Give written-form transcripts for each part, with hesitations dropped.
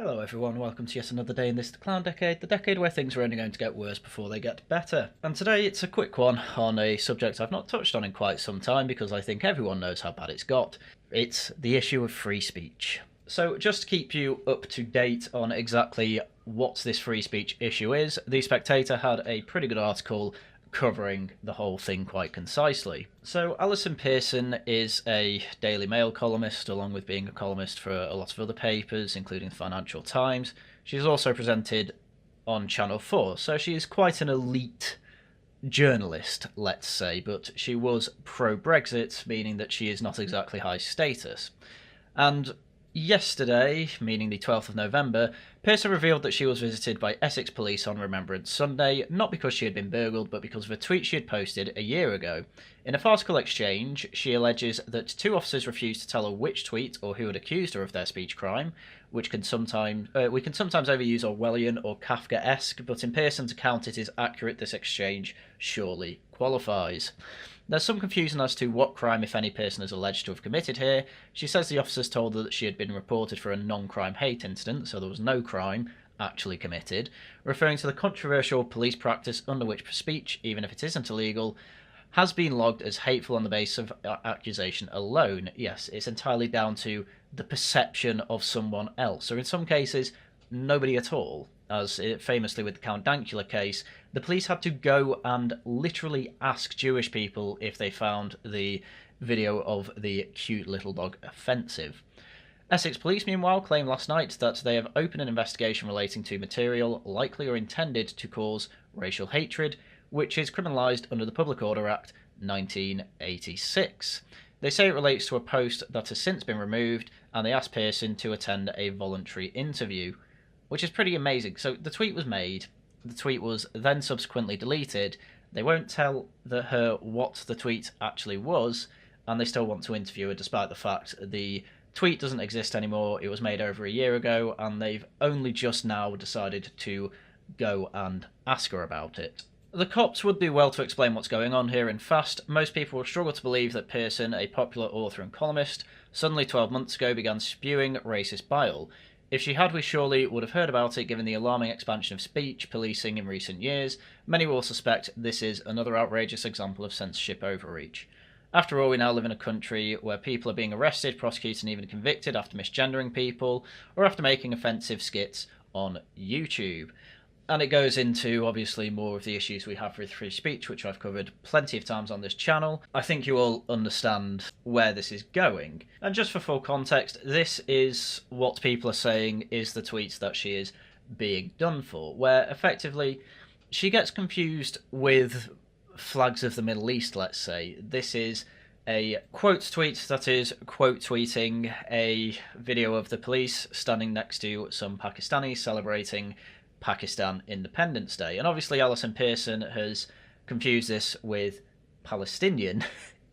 Hello everyone, welcome to yet another day in this clown decade, the decade where things are only going to get worse before they get better. And today it's a quick one on a subject I've not touched on in quite some time because I think everyone knows how bad it's got. It's the issue of free speech. So just to keep you up to date on exactly what this free speech issue is, The Spectator had a pretty good article covering the whole thing quite concisely. So Alison Pearson is a Daily Mail columnist, along with being a columnist for a lot of other papers, including the Financial Times. She's also presented on Channel 4, so she is quite an elite journalist, let's say, but she was pro-Brexit, meaning that she is not exactly high status. And yesterday, meaning the 12th of November, Pacha revealed that she was visited by Essex police on Remembrance Sunday, not because she had been burgled, but because of a tweet she had posted a year ago. In a farcical exchange, she alleges that two officers refused to tell her which tweet or who had accused her of their speech crime, which can sometimes overuse Orwellian or Kafkaesque, but in Pearson's account it is accurate. This exchange surely qualifies. There's some confusion as to what crime, if any, Pearson is alleged to have committed here. She says the officers told her that she had been reported for a non-crime hate incident, so there was no crime actually committed, referring to the controversial police practice under which speech, even if it isn't illegal, has been logged as hateful on the basis of accusation alone. Yes, it's entirely down to the perception of someone else, or in some cases, nobody at all. As famously with the Count Dankula case, the police had to go and literally ask Jewish people if they found the video of the cute little dog offensive. Essex police, meanwhile, claimed last night that they have opened an investigation relating to material likely or intended to cause racial hatred, which is criminalised under the Public Order Act 1986. They say it relates to a post that has since been removed, and they asked Pearson to attend a voluntary interview, which is pretty amazing. So the tweet was made, the tweet was then subsequently deleted. They won't tell her what the tweet actually was, and they still want to interview her despite the fact the tweet doesn't exist anymore. It was made over a year ago, and they've only just now decided to go and ask her about it. The cops would do well to explain what's going on here in fast. Most people will struggle to believe that Pearson, a popular author and columnist, suddenly 12 months ago began spewing racist bile. If she had, we surely would have heard about it, given the alarming expansion of speech policing in recent years. Many will suspect this is another outrageous example of censorship overreach. After all, we now live in a country where people are being arrested, prosecuted and even convicted after misgendering people, or after making offensive skits on YouTube. And it goes into, obviously, more of the issues we have with free speech, which I've covered plenty of times on this channel. I think you all understand where this is going. And just for full context, this is what people are saying is the tweets that she is being done for, where effectively she gets confused with flags of the Middle East, let's say. This is a quote tweet that is quote tweeting a video of the police standing next to some Pakistanis celebrating Pakistan Independence Day. And obviously Alison Pearson has confused this with Palestinian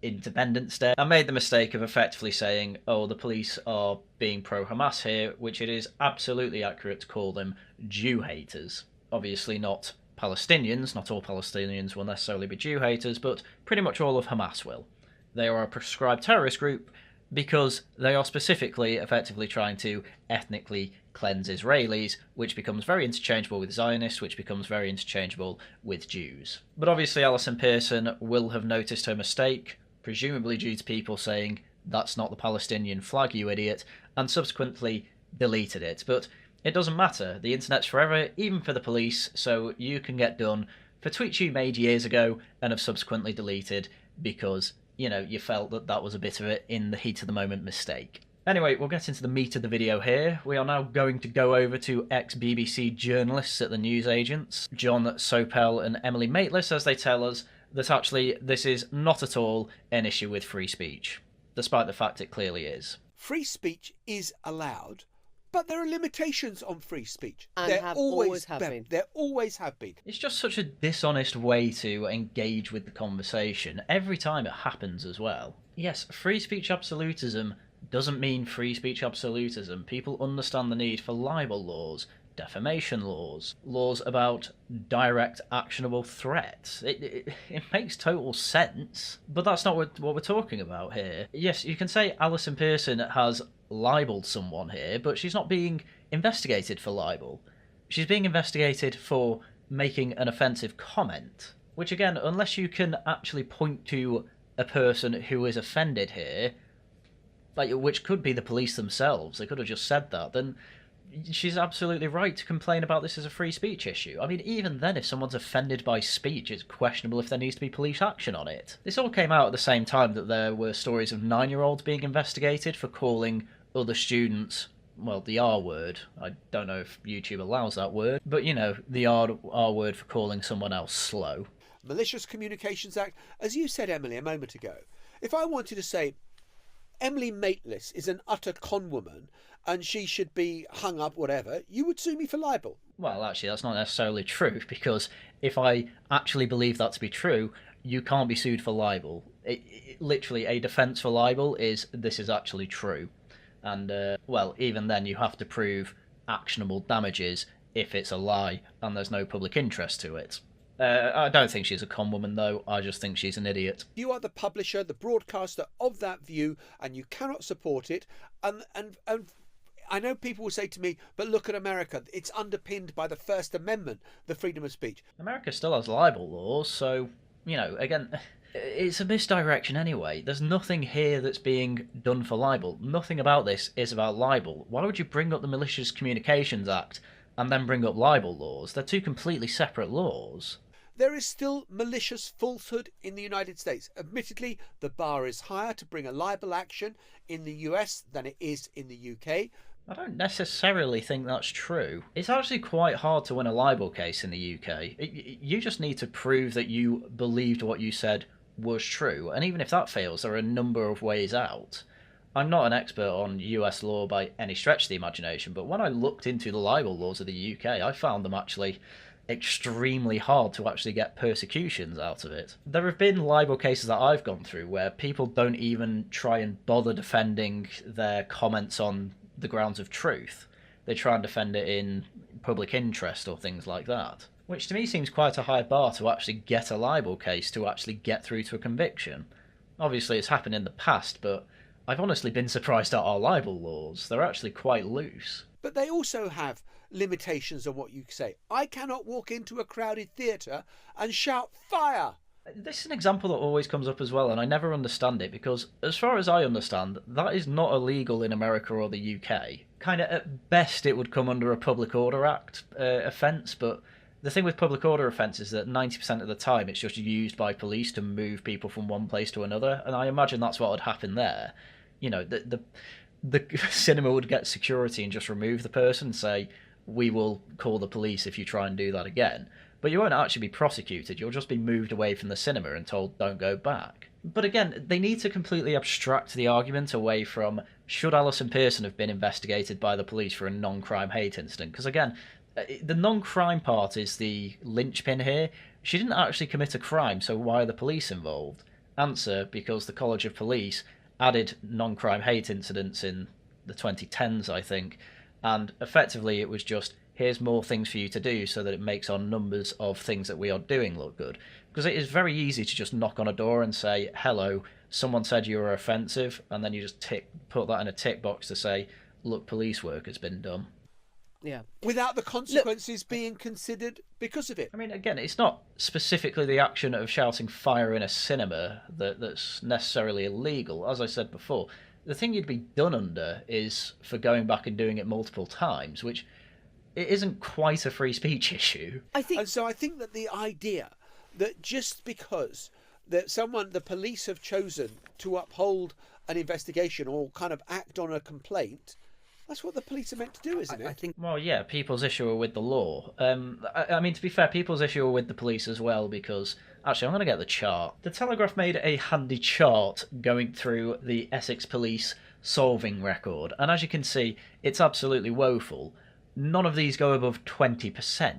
Independence Day and made the mistake of effectively saying, oh, the police are being pro-Hamas here, which it is absolutely accurate to call them Jew haters. Obviously not Palestinians, not all Palestinians will necessarily be Jew haters, but pretty much all of Hamas will. They are a prescribed terrorist group because they are specifically effectively trying to ethnically cleanse Israelis, which becomes very interchangeable with Zionists, which becomes very interchangeable with Jews. But obviously Alison Pearson will have noticed her mistake, presumably due to people saying, that's not the Palestinian flag, you idiot, and subsequently deleted it. But it doesn't matter. The internet's forever, even for the police, so you can get done for tweets you made years ago and have subsequently deleted because, you know, you felt that that was a bit of an in the heat of the moment mistake. Anyway, we'll get into the meat of the video here. We are now going to go over to ex-BBC journalists at the newsagents, John Sopel and Emily Maitlis, as they tell us that actually this is not at all an issue with free speech, despite the fact it clearly is. Free speech is allowed, but there are limitations on free speech. And there always have been. There always have been. It's just such a dishonest way to engage with the conversation, every time it happens as well. Yes, free speech absolutism doesn't mean free speech absolutism. People understand the need for libel laws, defamation laws, laws about direct actionable threats. It makes total sense, but that's not what we're talking about here. Yes, you can say Alison Pearson has libelled someone here, but she's not being investigated for libel. She's being investigated for making an offensive comment, which again, unless you can actually point to a person who is offended here, like, which could be the police themselves, they could have just said that, then she's absolutely right to complain about this as a free speech issue. I mean, even then, if someone's offended by speech, it's questionable if there needs to be police action on it. This all came out at the same time that there were stories of 9-year-olds being investigated for calling other students, well, the R word. I don't know if YouTube allows that word, but you know, the R word for calling someone else slow. Malicious Communications Act, as you said, Emily, a moment ago. If I wanted to say Emily Maitlis is an utter conwoman and she should be hung up, whatever, you would sue me for libel. Well, actually, that's not necessarily true, because if I actually believe that to be true, you can't be sued for libel. Literally, a defence for libel is, this is actually true. And, well, even then you have to prove actionable damages if it's a lie and there's no public interest to it. I don't think she's a conwoman, though. I just think she's an idiot. You are the publisher, the broadcaster of that view, and you cannot support it. And I know people will say to me, but look at America. It's underpinned by the First Amendment, the freedom of speech. America still has libel laws, so, you know, again, it's a misdirection anyway. There's nothing here that's being done for libel. Nothing about this is about libel. Why would you bring up the Malicious Communications Act and then bring up libel laws? They're two completely separate laws. There is still malicious falsehood in the United States. Admittedly, the bar is higher to bring a libel action in the US than it is in the UK. I don't necessarily think that's true. It's actually quite hard to win a libel case in the UK. You just need to prove that you believed what you said was true, and even if that fails, there are a number of ways out. I'm not an expert on US law by any stretch of the imagination, but when I looked into the libel laws of the UK, I found them actually extremely hard to actually get persecutions out of it. There have been libel cases that I've gone through where people don't even try and bother defending their comments on the grounds of truth. They try and defend it in public interest or things like that, which to me seems quite a high bar to actually get a libel case to actually get through to a conviction. Obviously it's happened in the past, but I've honestly been surprised at our libel laws. They're actually quite loose. But they also have limitations on what you say. I cannot walk into a crowded theatre and shout fire. This is an example that always comes up as well, and I never understand it, because as far as I understand, that is not illegal in America or the UK. Kind of at best it would come under a Public Order Act offence, but the thing with public order offence is that 90% of the time it's just used by police to move people from one place to another, and I imagine that's what would happen there. You know, the cinema would get security and just remove the person and say, we will call the police if you try and do that again. But you won't actually be prosecuted, you'll just be moved away from the cinema and told don't go back. But again, they need to completely abstract the argument away from, should Alison Pearson have been investigated by the police for a non-crime hate incident? Because again, the non-crime part is the linchpin here. She didn't actually commit a crime, so why are the police involved? Answer, because the College of Police added non-crime hate incidents in the 2010s, I think, and effectively it was just, here's more things for you to do so that it makes our numbers of things that we are doing look good. Because it is very easy to just knock on a door and say, hello, someone said you were offensive, and then you just put that in a tick box to say, look, police work has been done. Yeah. Without the consequences being considered because of it. I mean, again, it's not specifically the action of shouting fire in a cinema that's necessarily illegal. As I said before, the thing you'd be done under is for going back and doing it multiple times, which it isn't quite a free speech issue. And so I think that the idea that just because the police have chosen to uphold an investigation or kind of act on a complaint, that's what the police are meant to do, isn't it? I think. Well, yeah, people's issue are with the law. I mean, to be fair, people's issue are with the police as well, because... Actually, I'm going to get the chart. The Telegraph made a handy chart going through the Essex Police solving record, and as you can see, it's absolutely woeful. None of these go above 20%.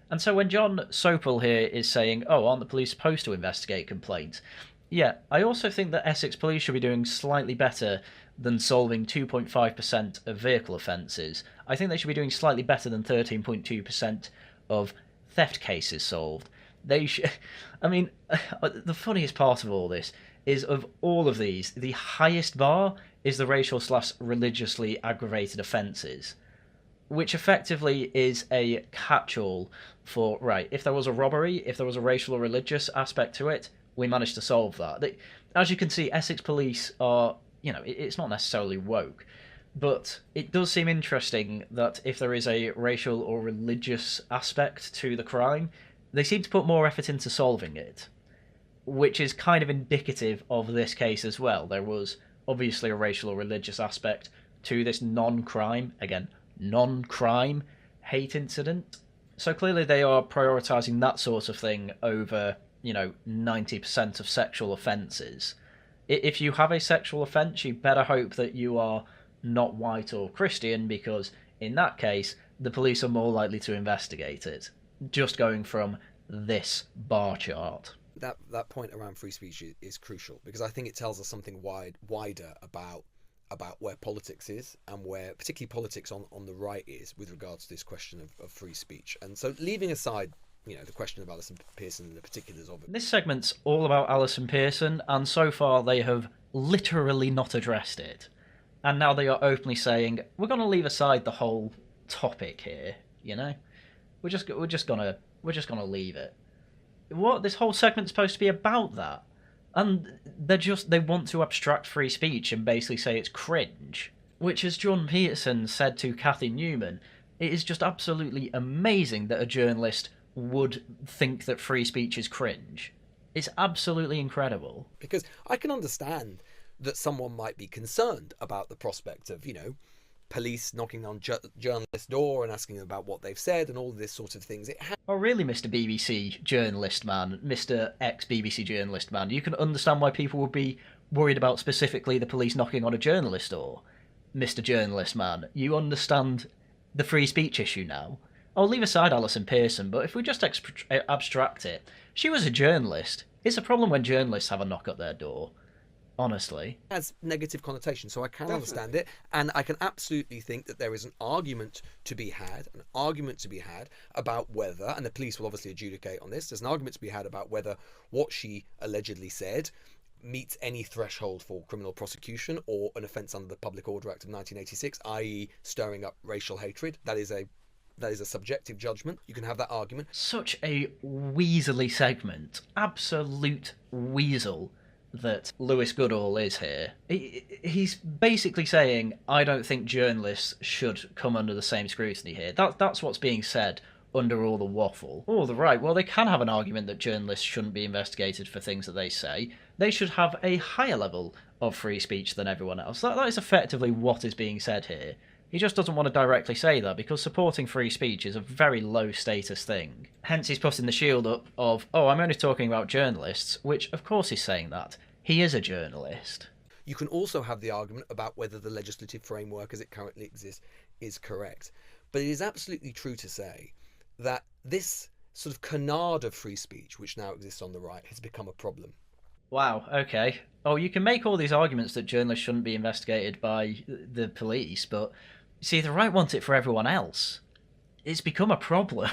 And so when John Sopel here is saying, oh, aren't the police supposed to investigate complaints? Yeah, I also think that Essex Police should be doing slightly better than solving 2.5% of vehicle offences. I think they should be doing slightly better than 13.2% of theft cases solved. I mean, the funniest part of all this is, of all of these, the highest bar is the racial/religiously aggravated offences, which effectively is a catch-all for, right, if there was a robbery, if there was a racial or religious aspect to it, we managed to solve that. As you can see, Essex police are, it's not necessarily woke, but it does seem interesting that if there is a racial or religious aspect to the crime, they seem to put more effort into solving it, which is kind of indicative of this case as well. There was obviously a racial or religious aspect to this non-crime hate incident. So clearly they are prioritising that sort of thing over, 90% of sexual offences. If you have a sexual offence, you better hope that you are not white or Christian, because in that case, the police are more likely to investigate it. Just going from this bar chart. That point around free speech is crucial, because I think it tells us something wider about where politics is, and where particularly politics on the right is with regards to this question of free speech. And so, leaving aside the question of Alison Pearson and the particulars of it, this segment's all about Alison Pearson, and so far they have literally not addressed it, and now they are openly saying we're going to leave aside the whole topic here. We're just gonna leave it. What, this whole segment's supposed to be about that? And they want to abstract free speech and basically say it's cringe. Which, as John Peterson said to Cathy Newman, it is just absolutely amazing that a journalist would think that free speech is cringe. It's absolutely incredible. Because I can understand that someone might be concerned about the prospect of, police knocking on journalists' door and asking them about what they've said and all this sort of things. Oh, really, Mr. BBC journalist man, Mr. ex-BBC journalist man? You can understand why people would be worried about specifically the police knocking on a journalist's door, Mr. Journalist man. You understand the free speech issue now? I'll leave aside Alison Pearson, but if we just abstract it, she was a journalist. It's a problem when journalists have a knock at their door. Honestly, it has negative connotation, so I can understand it, and I can absolutely think that there is an argument to be had about whether, and the police will obviously adjudicate on this, there's an argument to be had about whether what she allegedly said meets any threshold for criminal prosecution or an offence under the Public Order Act of 1986, i.e. stirring up racial hatred. That is a subjective judgment. You can have that argument. Such a weaselly segment. Absolute weasel that Lewis Goodall is here. He's basically saying, I don't think journalists should come under the same scrutiny here. That's what's being said under all the waffle. Oh, the right. Well, they can have an argument that journalists shouldn't be investigated for things that they say. They should have a higher level of free speech than everyone else. That is effectively what is being said here. He just doesn't want to directly say that, because supporting free speech is a very low status thing. Hence he's putting the shield up of, oh, I'm only talking about journalists, which of course he's saying that. He is a journalist. You can also have the argument about whether the legislative framework as it currently exists is correct. But it is absolutely true to say that this sort of canard of free speech, which now exists on the right, has become a problem. Wow, okay. Oh, you can make all these arguments that journalists shouldn't be investigated by the police, but see, the right want it for everyone else. It's become a problem.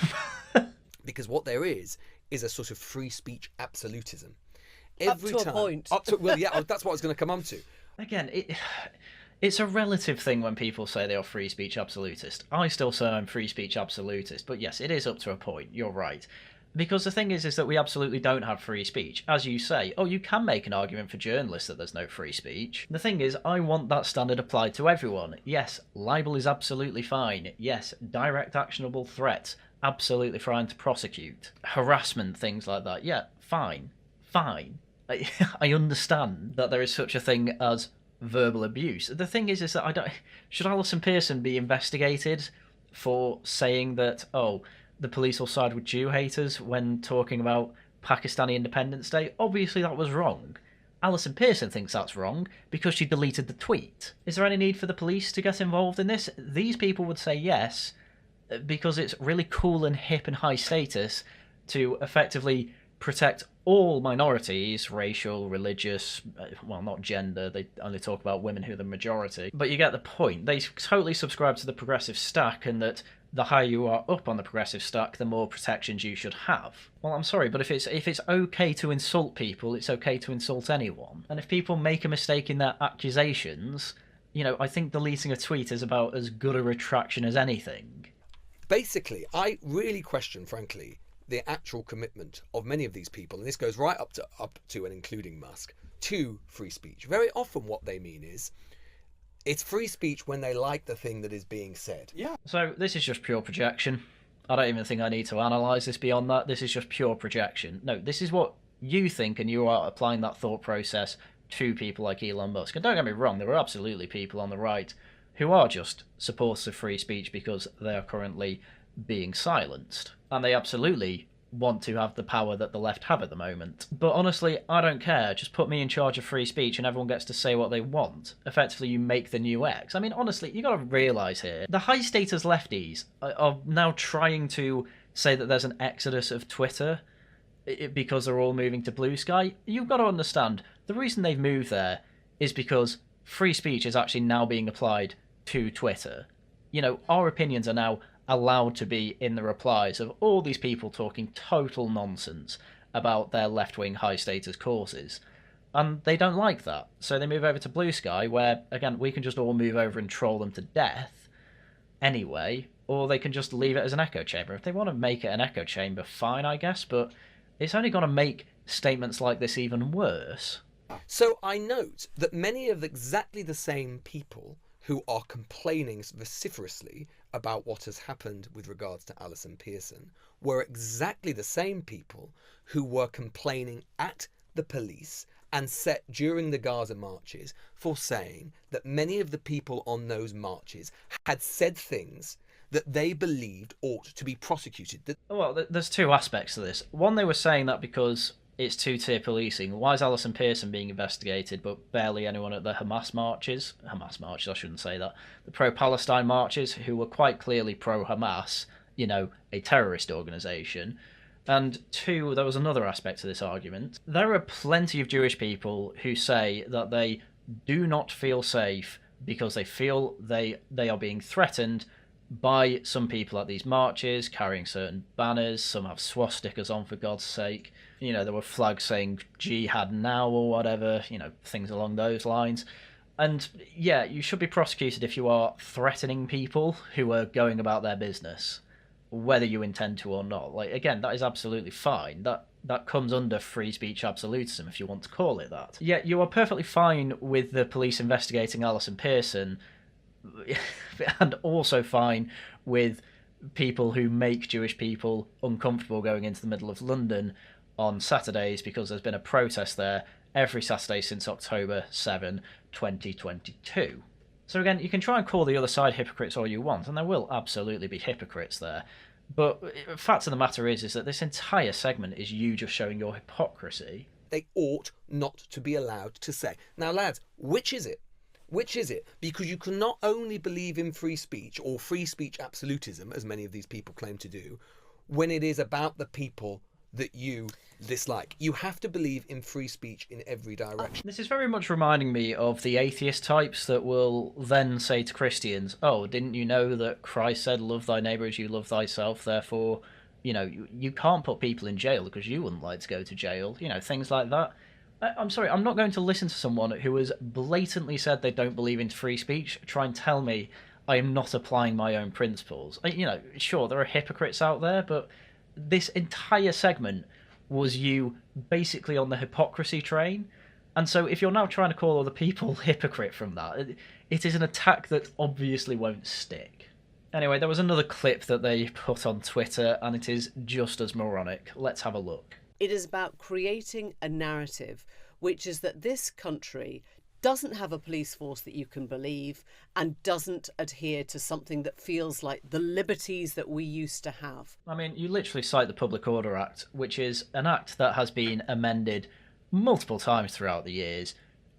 Because what there is a sort of free speech absolutism. Up to a point. Well, yeah, that's what I was going to come on to. Again, it's a relative thing when people say they are free speech absolutist. I still say I'm free speech absolutist, but yes, it is up to a point. You're right. Because the thing is that we absolutely don't have free speech. As you say, you can make an argument for journalists that there's no free speech. The thing is, I want that standard applied to everyone. Yes, libel is absolutely fine. Yes, direct actionable threats, absolutely fine to prosecute. Harassment, things like that. Yeah, fine. I understand that there is such a thing as verbal abuse. The thing is that should Alison Pearson be investigated for saying that, the police will side with Jew haters when talking about Pakistani Independence Day? Obviously that was wrong. Alison Pearson thinks that's wrong because she deleted the tweet. Is there any need for the police to get involved in this? These people would say yes, because it's really cool and hip and high status to effectively protect all minorities, racial, religious, well, not gender, they only talk about women who are the majority. But you get the point. They totally subscribe to the progressive stack, and that the higher you are up on the progressive stack, the more protections you should have. Well, I'm sorry, but if it's okay to insult people, it's okay to insult anyone. And if people make a mistake in their accusations, I think deleting a tweet is about as good a retraction as anything. Basically, I really question, frankly, the actual commitment of many of these people, and this goes right up to and including Musk, to free speech. Very often what they mean is, it's free speech when they like the thing that is being said. Yeah. So this is just pure projection. I don't even think I need to analyse this beyond that. This is just pure projection. No, this is what you think, and you are applying that thought process to people like Elon Musk. And don't get me wrong, there are absolutely people on the right who are just supporters of free speech because they are currently being silenced. And they absolutely want to have the power that the left have at the moment. But honestly, I don't care. Just put me in charge of free speech and everyone gets to say what they want. Effectively, you make the new X. I mean, honestly, you got to realise here, the high-status lefties are now trying to say that there's an exodus of Twitter because they're all moving to Blue Sky. You've got to understand, the reason they've moved there is because free speech is actually now being applied to Twitter. Our opinions are now allowed to be in the replies of all these people talking total nonsense about their left-wing high-status causes. And they don't like that. So they move over to Blue Sky, where, again, we can just all move over and troll them to death anyway, or they can just leave it as an echo chamber. If they want to make it an echo chamber, fine, I guess, but it's only going to make statements like this even worse. So I note that many of exactly the same people who are complaining vociferously about what has happened with regards to Alison Pearson were exactly the same people who were complaining at the police and set during the Gaza marches for saying that many of the people on those marches had said things that they believed ought to be prosecuted. Well, there's two aspects to this. One, they were saying that because it's two-tier policing. Why is Alison Pearson being investigated, but barely anyone at the Hamas marches, I shouldn't say that, the pro-Palestine marches, who were quite clearly pro-Hamas, a terrorist organisation. And two, there was another aspect to this argument. There are plenty of Jewish people who say that they do not feel safe because they feel they are being threatened by some people at these marches, carrying certain banners. Some have swastikas on, for God's sake. There were flags saying jihad now or whatever, things along those lines. And yeah, you should be prosecuted if you are threatening people who are going about their business, whether you intend to or not. Again, that is absolutely fine. That comes under free speech absolutism, if you want to call it that. Yet you are perfectly fine with the police investigating Alison Pearson, and also fine with people who make Jewish people uncomfortable going into the middle of London on Saturdays because there's been a protest there every Saturday since October 7, 2022. So again, you can try and call the other side hypocrites all you want, and there will absolutely be hypocrites there. But the fact of the matter is that this entire segment is you just showing your hypocrisy. They ought not to be allowed to say. Now, lads, which is it? Which is it? Because you can not only believe in free speech or free speech absolutism, as many of these people claim to do, when it is about the people that you dislike. You have to believe in free speech in every direction. This is very much reminding me of the atheist types that will then say to Christians, oh, didn't you know that Christ said, love thy neighbour as you love thyself, therefore, you can't put people in jail because you wouldn't like to go to jail, things like that. I'm sorry, I'm not going to listen to someone who has blatantly said they don't believe in free speech try and tell me I am not applying my own principles. Sure, there are hypocrites out there, but this entire segment was you basically on the hypocrisy train. And so if you're now trying to call other people hypocrite from that, it is an attack that obviously won't stick. Anyway, there was another clip that they put on Twitter, and it is just as moronic. Let's have a look. It is about creating a narrative, which is that this country doesn't have a police force that you can believe and doesn't adhere to something that feels like the liberties that we used to have. I mean, you literally cite the Public Order Act, which is an act that has been amended multiple times throughout the years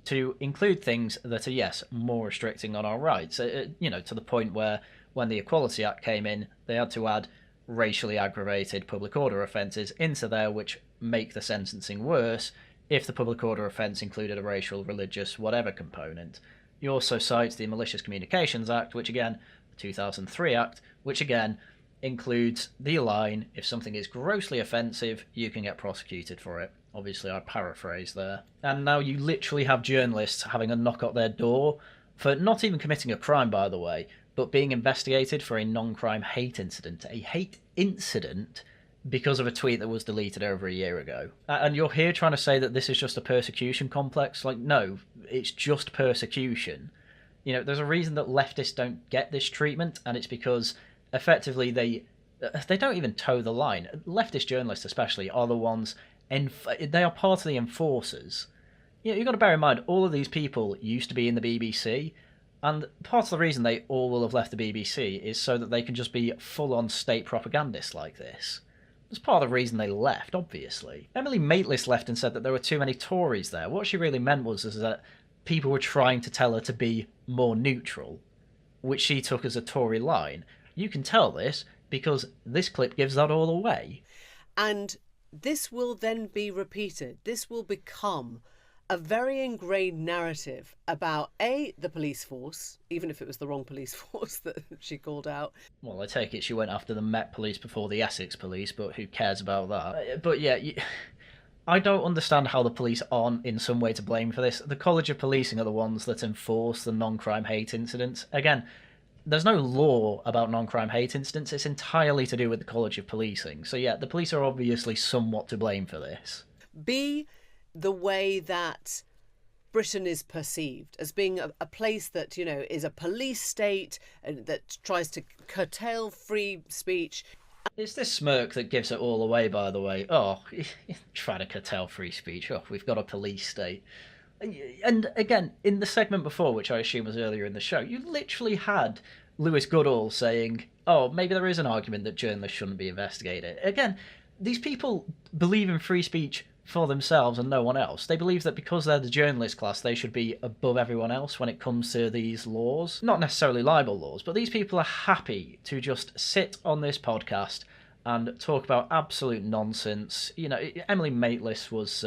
to include things that are, yes, more restricting on our rights. To the point where when the Equality Act came in, they had to add racially aggravated public order offences into there, which make the sentencing worse if the public order offence included a racial, religious, whatever component. You also cite the Malicious Communications Act, which again, the 2003 Act, which again includes the line, if something is grossly offensive, you can get prosecuted for it. Obviously, I paraphrase there. And now you literally have journalists having a knock at their door for not even committing a crime, by the way, but being investigated for a non-crime hate incident. A hate incident because of a tweet that was deleted over a year ago. And you're here trying to say that this is just a persecution complex? Like, no, it's just persecution. You know, there's a reason that leftists don't get this treatment, and it's because effectively they don't even toe the line. Leftist journalists especially are the ones, they are part of the enforcers. You know, you've got to bear in mind, all of these people used to be in the BBC, and part of the reason they all will have left the BBC is so that they can just be full-on state propagandists like this. That's part of the reason they left, obviously. Emily Maitlis left and said that there were too many Tories there. What she really meant was that people were trying to tell her to be more neutral, which she took as a Tory line. You can tell this because this clip gives that all away. And this will then be repeated. This will become a very ingrained narrative about, A, the police force, even if it was the wrong police force that she called out. Well, I take it she went after the Met Police before the Essex Police, but who cares about that? But yeah, I don't understand how the police aren't in some way to blame for this. The College of Policing are the ones that enforce the non-crime hate incidents. Again, there's no law about non-crime hate incidents. It's entirely to do with the College of Policing. So yeah, the police are obviously somewhat to blame for this. B, the way that Britain is perceived as being a place that, you know, is a police state and that tries to curtail free speech. It's this smirk that gives it all away, by the way. Oh, trying to curtail free speech. Oh, we've got a police state. And again, in the segment before, which I assume was earlier in the show, you literally had Lewis Goodall saying, oh, maybe there is an argument that journalists shouldn't be investigated. Again, these people believe in free speech for themselves and no one else. They believe that because they're the journalist class, they should be above everyone else when it comes to these laws. Not necessarily libel laws, but these people are happy to just sit on this podcast and talk about absolute nonsense. You know, Emily Maitlis was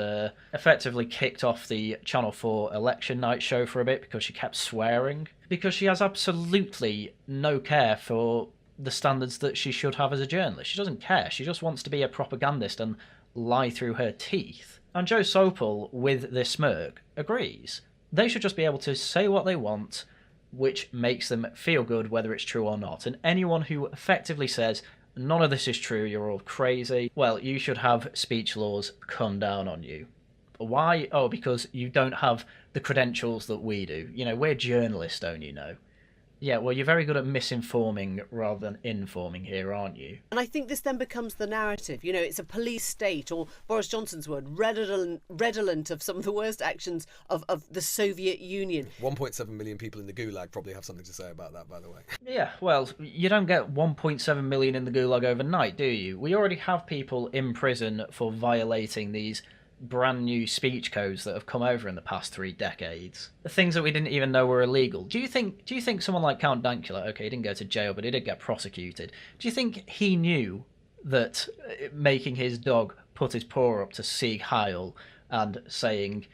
effectively kicked off the Channel 4 election night show for a bit because she kept swearing. Because she has absolutely no care for the standards that she should have as a journalist. She doesn't care. She just wants to be a propagandist and lie through her teeth. And Joe Sopel, with this smirk, agrees. They should just be able to say what they want, which makes them feel good whether it's true or not. And anyone who effectively says, none of this is true, you're all crazy, well, you should have speech laws come down on you. Why? Oh, because you don't have the credentials that we do. You know, we're journalists, don't you know? Yeah, well, you're very good at misinforming rather than informing here, aren't you? And I think this then becomes the narrative. You know, it's a police state, or Boris Johnson's word, redolent of some of the worst actions of the Soviet Union. 1.7 million people in the Gulag probably have something to say about that, by the way. Yeah, well, you don't get 1.7 million in the Gulag overnight, do you? We already have people in prison for violating these brand new speech codes that have come over in the past 3 decades. Things that we didn't even know were illegal. Do you think someone like Count Dankula, okay, he didn't go to jail, but he did get prosecuted. Do you think he knew that making his dog put his paw up to Sieg Heil and saying,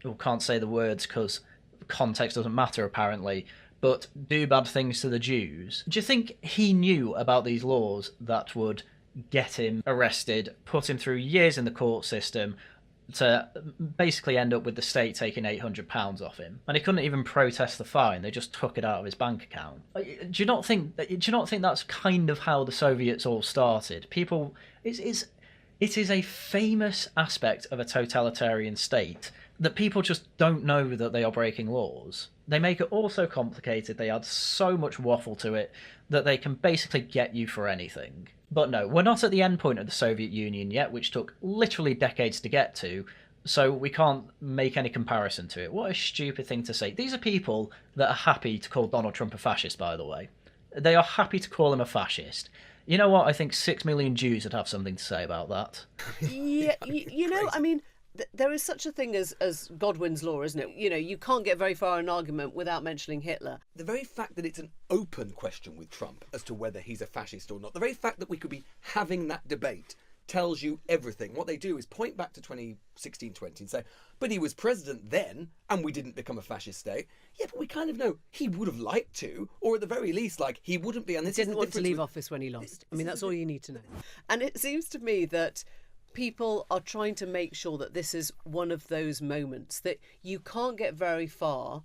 well, can't say the words because context doesn't matter apparently, but do bad things to the Jews? Do you think he knew about these laws that would get him arrested, put him through years in the court system, to basically end up with the state taking £800 off him, and he couldn't even protest the fine? They just took it out of his bank account. Do you not think that's kind of how the Soviets all started? People, it is a famous aspect of a totalitarian state that people just don't know that they are breaking laws. They make it all so complicated, they add so much waffle to it that they can basically get you for anything. But no, we're not at the end point of the Soviet Union yet, which took literally decades to get to, so we can't make any comparison to it. What a stupid thing to say. These are people that are happy to call Donald Trump a fascist, by the way. They are happy to call him a fascist. You know what? I think 6 million Jews would have something to say about that. Yeah, you know, I mean, there is such a thing as Godwin's law, isn't it? You know, you can't get very far in an argument without mentioning Hitler. The very fact that it's an open question with Trump as to whether he's a fascist or not, the very fact that we could be having that debate tells you everything. What they do is point back to 2016-20 and say, but he was president then and we didn't become a fascist state. Yeah, but we kind of know he would have liked to, or at the very least, like, he wouldn't be. And this didn't want to leave office when he lost. I mean, that's all you need to know. And it seems to me that people are trying to make sure that this is one of those moments that you can't get very far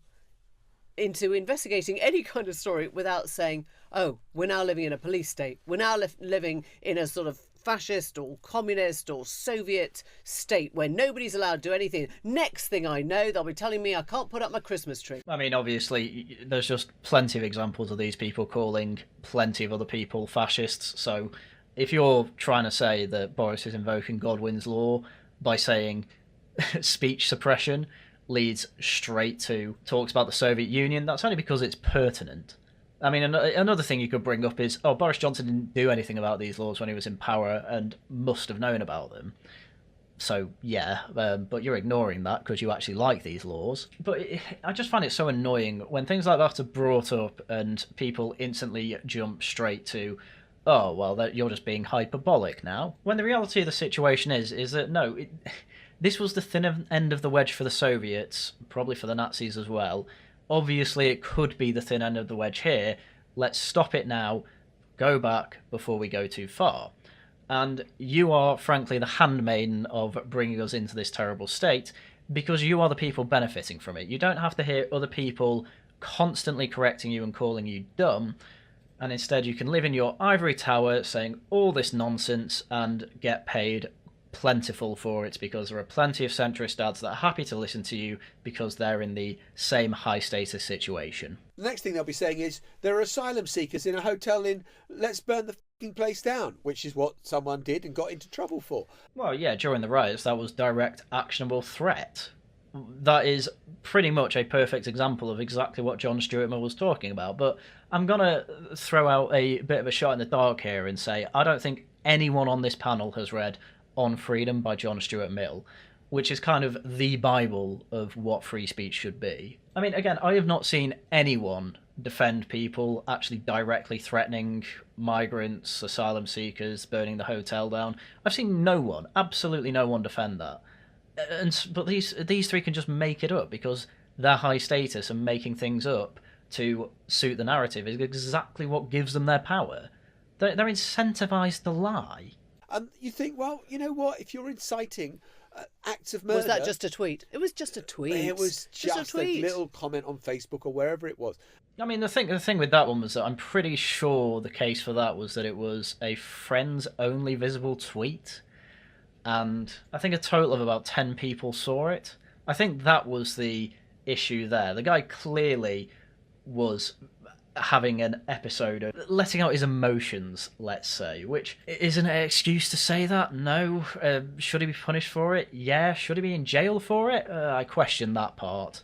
into investigating any kind of story without saying, oh, we're now living in a police state. We're now living in a sort of fascist or communist or Soviet state where nobody's allowed to do anything. Next thing I know, they'll be telling me I can't put up my Christmas tree. I mean, obviously, there's just plenty of examples of these people calling plenty of other people fascists. So if you're trying to say that Boris is invoking Godwin's law by saying speech suppression leads straight to talks about the Soviet Union, that's only because it's pertinent. I mean, another thing you could bring up is, oh, Boris Johnson didn't do anything about these laws when he was in power and must have known about them. So, yeah, but you're ignoring that because you actually like these laws. But I just find it so annoying when things like that are brought up and people instantly jump straight to, oh, well, you're just being hyperbolic now. When the reality of the situation is that, no, this was the thin end of the wedge for the Soviets, probably for the Nazis as well. Obviously, it could be the thin end of the wedge here. Let's stop it now, go back before we go too far. And you are, frankly, the handmaiden of bringing us into this terrible state because you are the people benefiting from it. You don't have to hear other people constantly correcting you and calling you dumb, and instead you can live in your ivory tower saying all this nonsense and get paid plentiful for it because there are plenty of centrist dads that are happy to listen to you because they're in the same high status situation. The next thing they'll be saying is there are asylum seekers in a hotel in let's burn the fucking place down, which is what someone did and got into trouble for. Well, yeah, during the riots that was direct actionable threat. That is pretty much a perfect example of exactly what John Stuart Mill was talking about. But I'm going to throw out a bit of a shot in the dark here and say I don't think anyone on this panel has read On Freedom by John Stuart Mill, which is kind of the Bible of what free speech should be. I mean, again, I have not seen anyone defend people actually directly threatening migrants, asylum seekers, burning the hotel down. I've seen no one, absolutely no one defend that. But these three can just make it up because their high status and making things up to suit the narrative is exactly what gives them their power. They're incentivized to lie. And you think, well, you know what? If you're inciting acts of murder... Was that just a tweet? It was just a tweet. It was just a little comment on Facebook or wherever it was. I mean, the thing with that one was that I'm pretty sure the case for that was that it was a friends-only visible tweet. And I think a total of about 10 people saw it. I think that was the issue there. The guy clearly was having an episode of letting out his emotions, let's say, which isn't an excuse to say that. No. Should he be punished for it? Yeah. Should he be in jail for it? I question that part.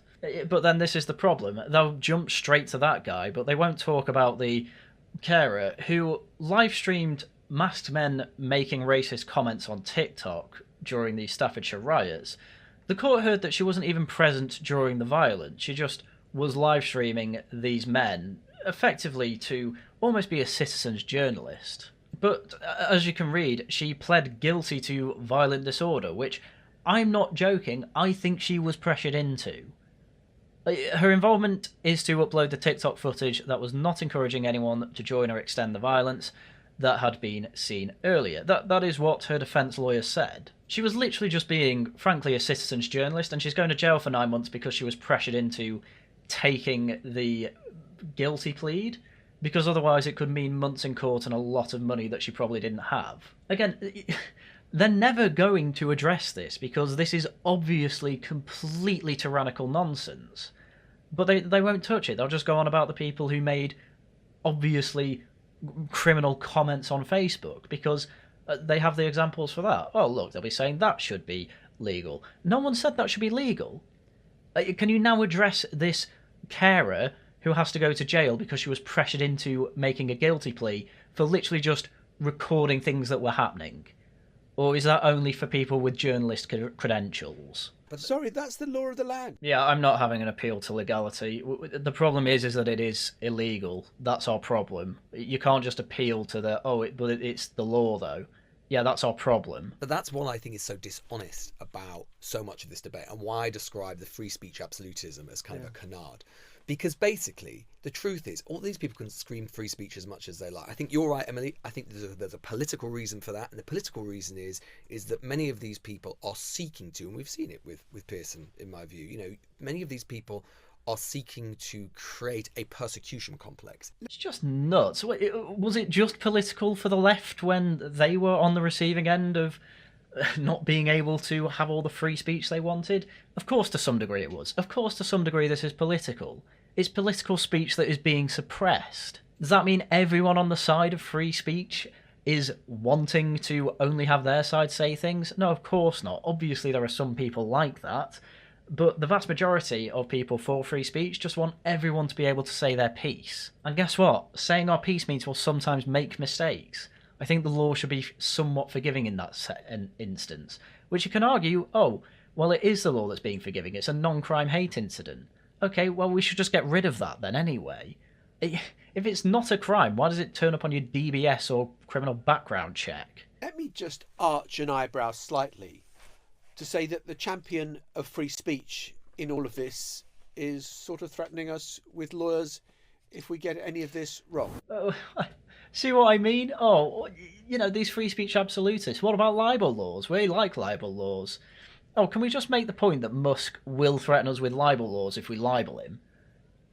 But then this is the problem. They'll jump straight to that guy, but they won't talk about the carer who live streamed masked men making racist comments on TikTok during the Staffordshire riots. The court heard that she wasn't even present during the violence. She just was live streaming these men effectively to almost be a citizen's journalist. But as you can read, she pled guilty to violent disorder, which I'm not joking, I think she was pressured into. Her involvement is to upload the TikTok footage that was not encouraging anyone to join or extend the violence that had been seen earlier. That is what her defence lawyer said. She was literally just being, frankly, a citizen's journalist, and she's going to jail for 9 months because she was pressured into taking the guilty plead, because otherwise it could mean months in court and a lot of money that she probably didn't have. Again, they're never going to address this because this is obviously completely tyrannical nonsense. But they won't touch it. They'll just go on about the people who made obviously criminal comments on Facebook because they have the examples for that. Oh, look, they'll be saying that should be legal. No one said that should be legal. Can you now address this carer who has to go to jail because she was pressured into making a guilty plea for literally just recording things that were happening? Or is that only for people with journalist credentials? But sorry, that's the law of the land. Yeah, I'm not having an appeal to legality. The problem is that it is illegal. That's our problem. You can't just appeal to but it's the law, though. Yeah, that's our problem. But that's what I think is so dishonest about so much of this debate and why I describe the free speech absolutism as kind of a canard. Because basically, the truth is, all these people can scream free speech as much as they like. I think you're right, Emily. I think there's a political reason for that. And the political reason is that many of these people are seeking to, and we've seen it with Pearson, in my view, many of these people are seeking to create a persecution complex. It's just nuts. Was it just political for the left when they were on the receiving end of not being able to have all the free speech they wanted? Of course, to some degree it was. Of course, to some degree this is political. It's political speech that is being suppressed. Does that mean everyone on the side of free speech is wanting to only have their side say things? No, of course not. Obviously, there are some people like that. But the vast majority of people for free speech just want everyone to be able to say their piece. And guess what? Saying our piece means we'll sometimes make mistakes. I think the law should be somewhat forgiving in that instance. Which you can argue, oh, well, it is the law that's being forgiving. It's a non-crime hate incident. Okay, well, we should just get rid of that then anyway. If it's not a crime, why does it turn up on your DBS or criminal background check? Let me just arch an eyebrow slightly to say that the champion of free speech in all of this is sort of threatening us with lawyers if we get any of this wrong. Oh, see what I mean? Oh, you know, these free speech absolutists. What about libel laws? We like libel laws. Oh, can we just make the point that Musk will threaten us with libel laws if we libel him?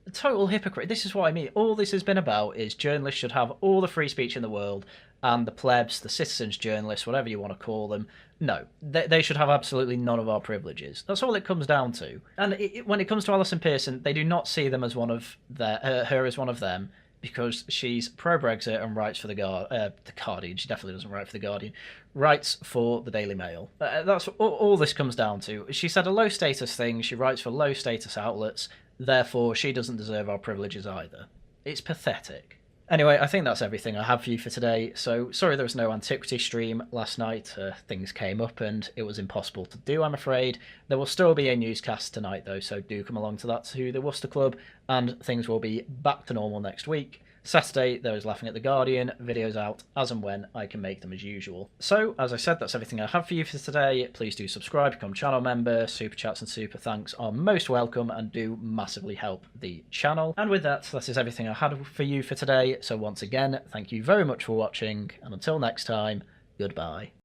A total hypocrite. This is what I mean. All this has been about is journalists should have all the free speech in the world, and the plebs, the citizens journalists, whatever you want to call them, no, they should have absolutely none of our privileges. That's all it comes down to. And when it comes to Alison Pearson, they do not see them as one of her as one of them, because she's pro-Brexit and writes for the Guardian. She definitely doesn't write for the Guardian. Writes for the Daily Mail. That's all this comes down to. She said a low-status thing. She writes for low-status outlets. Therefore, she doesn't deserve our privileges either. It's pathetic. Anyway, I think that's everything I have for you for today. So, sorry there was no Antiquity stream last night. Things came up and it was impossible to do, I'm afraid. There will still be a newscast tonight, though, so do come along to that to the Worcester Club, and things will be back to normal next week. Saturday, there is Laughing at the Guardian, videos out as and when I can make them as usual. So, as I said, that's everything I have for you for today. Please do subscribe, become channel member. Super chats and super thanks are most welcome and do massively help the channel. And with that, that is everything I had for you for today. So once again, thank you very much for watching, and until next time, goodbye.